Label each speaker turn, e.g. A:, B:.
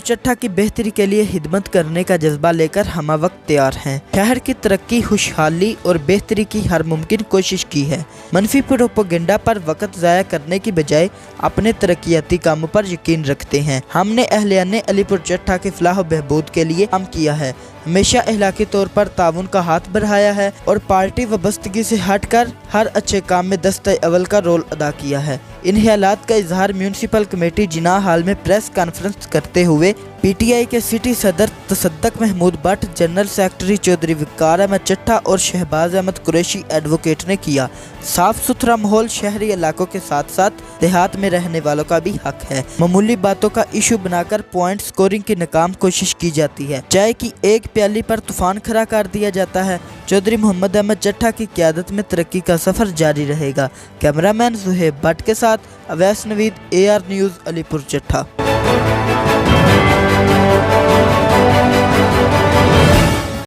A: चट्ठा की बेहतरी के लिए खिदमत करने का जज्बा लेकर हम वक्त तैयार हैं। शहर की तरक्की, खुशहाली और बेहतरी की हर मुमकिन कोशिश की है। मनफी प्रोपेगेंडा पर वक्त ज़ाया करने की बजाय अपने तरक्याती कामों पर यकीन रखते हैं। हमने अहलियाने अलीपुर चट्ठा की फलाह बहबूद के लिए काम किया है, हमेशा अखलाकी तौर पर ताउन का हाथ बढ़ाया है और पार्टी वबस्तगी से हटकर हर अच्छे काम में दस्ते अव्वल का रोल अदा किया है। इन ख्यालात का इजहार म्यूनसिपल कमेटी जिनाह हाल में प्रेस कॉन्फ्रेंस करते हुए पीटीआई के सिटी सदर तसद्दक महमूद भट्ट, जनरल सेक्रेटरी चौधरी वकार अहमद चट्ठा और शहबाज अहमद कुरैशी एडवोकेट ने किया। साफ सुथरा माहौल शहरी इलाकों के साथ साथ देहात में रहने वालों का भी हक है। मामूली बातों का इशू बनाकर पॉइंट स्कोरिंग की नाकाम कोशिश की जाती है। चाय की एक प्याली पर तूफान खड़ा कर दिया जाता है। चौधरी मोहम्मद अहमद चट्ठा की क़यादत में तरक्की का सफ़र जारी रहेगा। कैमरामैन सुहेब भट्ट के साथ अवैस नवीद, AR न्यूज़, अलीपुर चट्ठा।